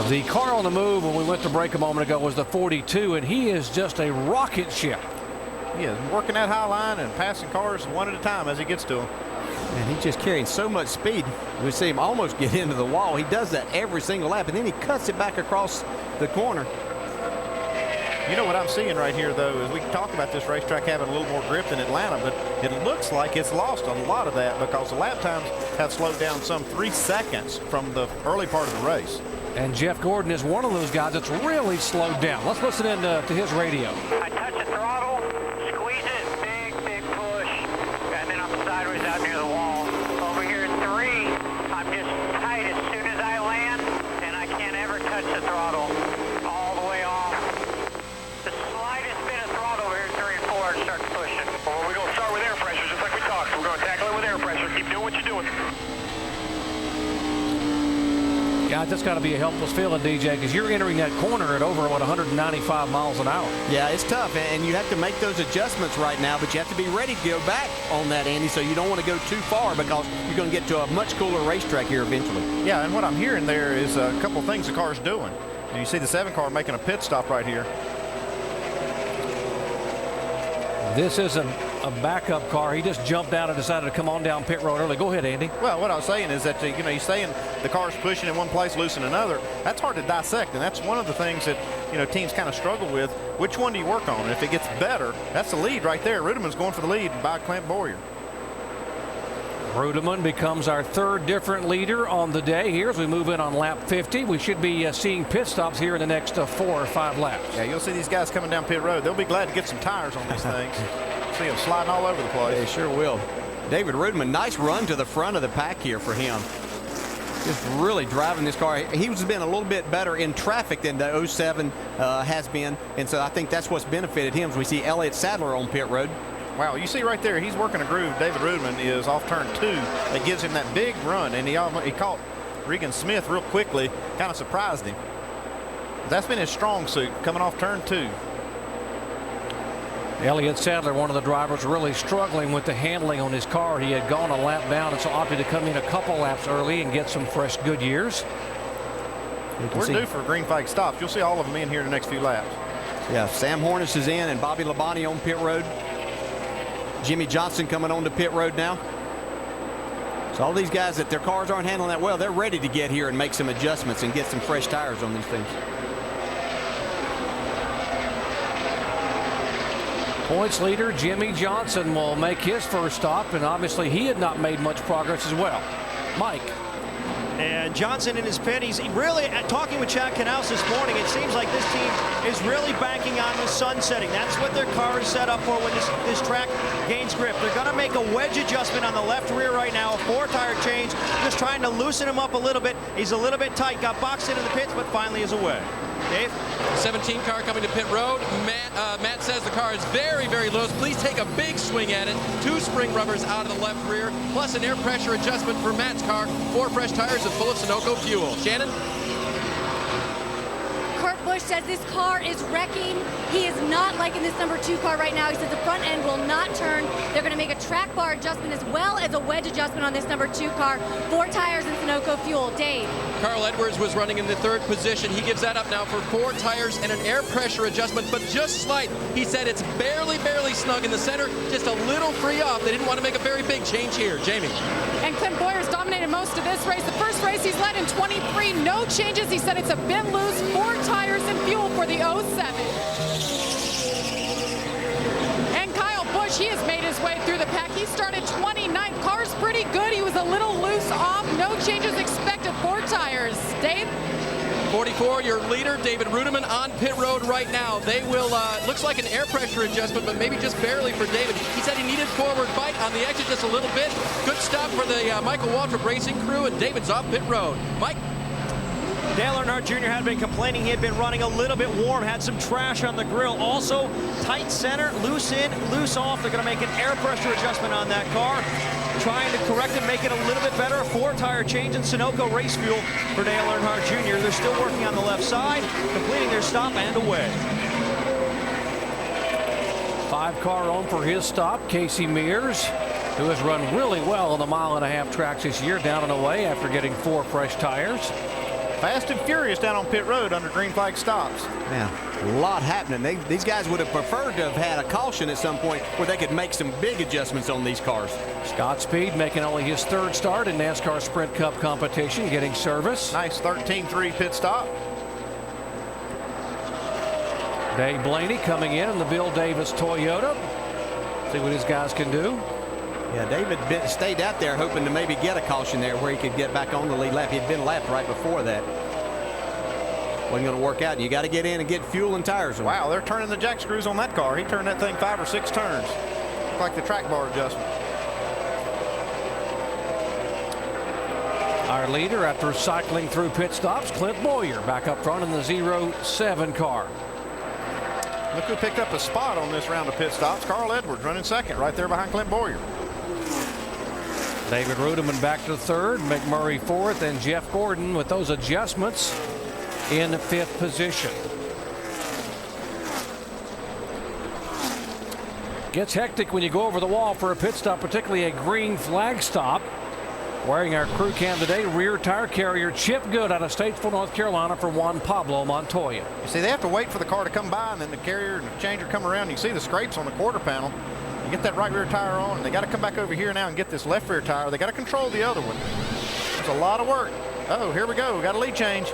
The car on the move when we went to break a moment ago was the 42, and he is just a rocket ship. He is working that high line and passing cars one at a time as he gets to them. And he's just carrying so much speed. We see him almost get into the wall. He does that every single lap, and then he cuts it back across the corner. You know what I'm seeing right here, though, is we can talk about this racetrack having a little more grip than Atlanta, but it looks like it's lost a lot of that because the lap times have slowed down some 3 seconds from the early part of the race. And Jeff Gordon is one of those guys that's really slowed down. Let's listen in to his radio. I touch the throttle, squeeze it, big push, and then I'm sideways out near the wall. Over here at 3, I'm just tight as soon as I land, and I can't ever touch the throttle all the way off. The slightest bit of throttle over here at 3 and 4 and start pushing. Well, we're going to start with air pressure, just like we talked. We're going to tackle it with air pressure. Keep doing what you're doing. Yeah, that's got to be a helpless feeling, DJ, because you're entering that corner at over, 195 miles an hour. Yeah, it's tough, and you have to make those adjustments right now, but you have to be ready to go back on that, Andy, so you don't want to go too far because you're going to get to a much cooler racetrack here eventually. Yeah, and what I'm hearing there is a couple of things the car's doing. And you see the 7 car making a pit stop right here. This isn't a backup car. He just jumped out and decided to come on down pit road early. Go ahead, Andy. Well, what I was saying is that, you know, you're saying the car's pushing in one place, loose in another. That's hard to dissect, and that's one of the things that, you know, teams kind of struggle with. Which one do you work on? And if it gets better, that's the lead right there. Rudiman's going for the lead by Clint Boyer. Rudiman becomes our 3rd different leader on the day here as we move in on lap 50. We should be seeing pit stops here in the next 4 or 5 laps. Yeah, you'll see these guys coming down pit road. They'll be glad to get some tires on these things. See them sliding all over the place. They sure will. David Rudiman, nice run to the front of the pack here for him. Just really driving this car. He's been a little bit better in traffic than the 07 has been, and so I think that's what's benefited him as we see Elliott Sadler on pit road. Wow, you see right there, he's working a groove. David Rudiman is off turn 2. That gives him that big run, and he caught Regan Smith real quickly, kind of surprised him. That's been his strong suit, coming off turn 2. Elliott Sadler, one of the drivers, really struggling with the handling on his car. He had gone a lap down and so opted to come in a couple laps early and get some fresh Goodyears. We're due for green flag stops. You'll see all of them in here in the next few laps. Yeah, Sam Hornish is in and Bobby Labonte on pit road. Jimmy Johnson coming on to pit road now. So all these guys that their cars aren't handling that well, they're ready to get here and make some adjustments and get some fresh tires on these things. Points leader Jimmy Johnson will make his first stop, and obviously he had not made much progress as well. Mike. And Johnson in his pit, he's really talking with Chad Knaus this morning. It seems like this team is really banking on the sun setting. That's what their car is set up for when this track gains grip. They're going to make a wedge adjustment on the left rear right now, a 4-tire change, just trying to loosen him up a little bit. He's a little bit tight, got boxed into the pits, but finally is away. Dave? 17 car coming to pit road. Matt says the car is very loose. Please take a big swing at it. 2 spring rubbers out of the left rear, plus an air pressure adjustment for Matt's car. 4 fresh tires and full of Sunoco fuel. Shannon? Kurt Busch says this car is wrecking. He is not liking this number 2 car right now. He says the front end will not turn. They're going to make a track bar adjustment as well as a wedge adjustment on this number 2 car. 4 tires and Sunoco fuel. Dave? Carl Edwards was running in the 3rd position. He gives that up now for 4 tires and an air pressure adjustment, but just slight. He said it's barely snug in the center, just a little free off. They didn't want to make a very big change here. Jamie. And Clint Boyer's dominated most of this race. The first race he's led in 23, no changes. He said it's a bit loose, 4 tires and fuel for the 07. And Kyle Busch, he has made his way through the pack. He started 29th. Car's pretty good. He was a little loose off. No changes expected. 4 tires. Dave? 44, your leader, David Rudiman, on pit road right now. They will, looks like an air pressure adjustment, but maybe just barely for David. He said he needed forward bite on the exit just a little bit. Good stop for the Michael Waltrip Racing crew, and David's off pit road. Mike? Dale Earnhardt Jr. had been complaining he had been running a little bit warm, had some trash on the grill. Also, tight center, loose in, loose off. They're going to make an air pressure adjustment on that car. Trying to correct it, make it a little bit better. A 4-tire change in Sunoco race fuel for Dale Earnhardt Jr. They're still working on the left side, completing their stop and away. 5-car on for his stop, Casey Mears, who has run really well on the 1.5-mile tracks this year, down and away after getting 4 fresh tires. Fast and furious down on pit road under green flag stops. Man, a lot happening. These guys would have preferred to have had a caution at some point where they could make some big adjustments on these cars. Scott Speed making only his 3rd start in NASCAR Sprint Cup competition, getting service. Nice 13-3 pit stop. Dave Blaney coming in the Bill Davis Toyota. See what his guys can do. Yeah, David stayed out there hoping to maybe get a caution there where he could get back on the lead lap. He had been lapped right before that. Wasn't going to work out. You got to get in and get fuel and tires on. Wow, they're turning the jack screws on that car. He turned that thing 5 or 6 turns. Looked like the track bar adjustment. Our leader after cycling through pit stops, Clint Boyer, back up front in the 07 car. Look who picked up a spot on this round of pit stops. Carl Edwards running 2nd right there behind Clint Boyer. David Rudeman back to 3rd, McMurray 4th, and Jeff Gordon with those adjustments in 5th position. Gets hectic when you go over the wall for a pit stop, particularly a green flag stop. Wearing our crew cam today, rear tire carrier Chip Good out of Statesville, North Carolina for Juan Pablo Montoya. You see, they have to wait for the car to come by, and then the carrier and the changer come around. You see the scrapes on the quarter panel. You get that right rear tire on, and they got to come back over here now and get this left rear tire. They got to control the other one. There's a lot of work. Oh, here we go. We got a lead change.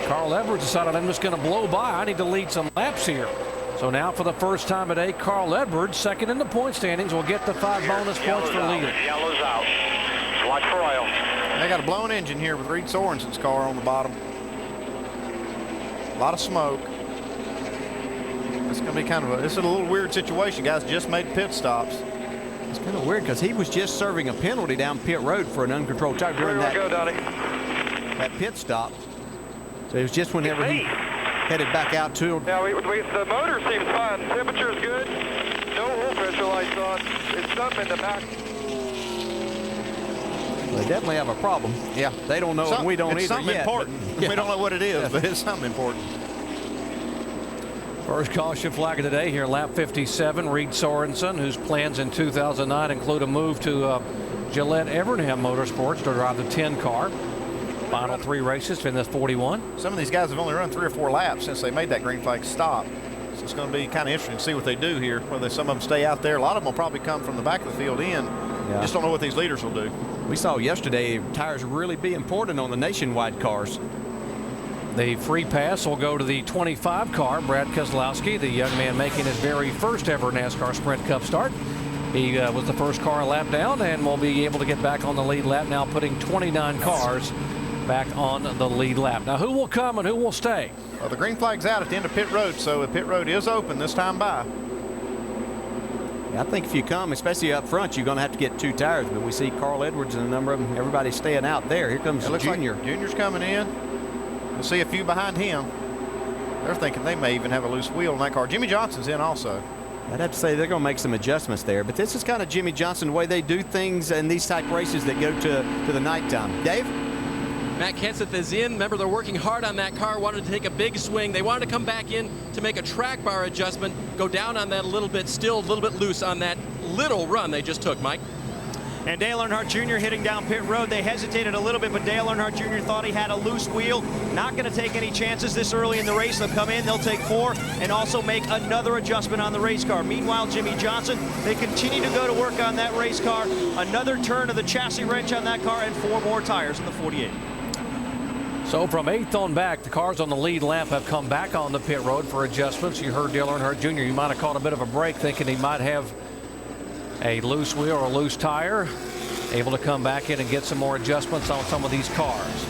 Carl Edwards decided, I'm just going to blow by. I need to lead some laps here. So now for the first time today, Carl Edwards, 2nd in the point standings, will get the 5 bonus points for leading. Yellow's out. Watch for oil. They got a blown engine here with Reed Sorensen's car on the bottom. A lot of smoke. It's going to be kind of this is a little weird situation. Guys just made pit stops. It's kind of weird because he was just serving a penalty down pit road for an uncontrolled tire during that pit stop. So it was just whenever he headed back out to him. Yeah, the motor seems fine. Temperature is good. No oil pressure lights on. It's something in the back. They definitely have a problem. Yeah. They don't know and we don't it's either something yet. important. Yeah. We don't know what it is, but it's something important. First caution flag of the day here, lap 57. Reed Sorensen, whose plans in 2009 include a move to Gillette Evernham Motorsports to drive the 10 car. Final 3 races in this 41. Some of these guys have only run 3 or 4 laps since they made that green flag stop. So it's going to be kind of interesting to see what they do here. Whether some of them stay out there. A lot of them will probably come from the back of the field in. Yeah. Just don't know what these leaders will do. We saw yesterday tires really be important on the nationwide cars. The free pass will go to the 25 car, Brad Keselowski, the young man making his very first ever NASCAR Sprint Cup start. He was the first car lap down and will be able to get back on the lead lap now, putting 29 cars back on the lead lap. Now, who will come and who will stay? Well, the green flag's out at the end of pit road, so the pit road is open this time by. I think if you come, especially up front, you're going to have to get 2 tires. But we see Carl Edwards and a number of them, everybody staying out there. Here comes Junior. Like Junior's coming in. We'll see a few behind him. They're thinking they may even have a loose wheel in that car. Jimmy Johnson's in also. I'd have to say they're going to make some adjustments there. But this is kind of Jimmy Johnson, the way they do things in these type races that go to the nighttime. Dave? Matt Kenseth is in. Remember, they're working hard on that car, wanted to take a big swing. They wanted to come back in to make a track bar adjustment, go down on that a little bit, still a little bit loose on that little run they just took, Mike. And Dale Earnhardt Jr. hitting down pit road. They hesitated a little bit, but Dale Earnhardt Jr. thought he had a loose wheel. Not going to take any chances this early in the race. They'll come in, they'll take 4, and also make another adjustment on the race car. Meanwhile, Jimmy Johnson, they continue to go to work on that race car. Another turn of the chassis wrench on that car, and 4 more tires in the 48. So from 8th on back, the cars on the lead lap have come back on the pit road for adjustments. You heard Dale Earnhardt Jr. You might have caught a bit of a break thinking he might have a loose wheel or a loose tire. Able to come back in and get some more adjustments on some of these cars.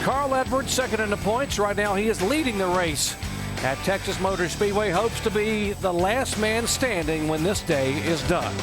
Carl Edwards, 2nd in the points. Right now he is leading the race at Texas Motor Speedway. Hopes to be the last man standing when this day is done.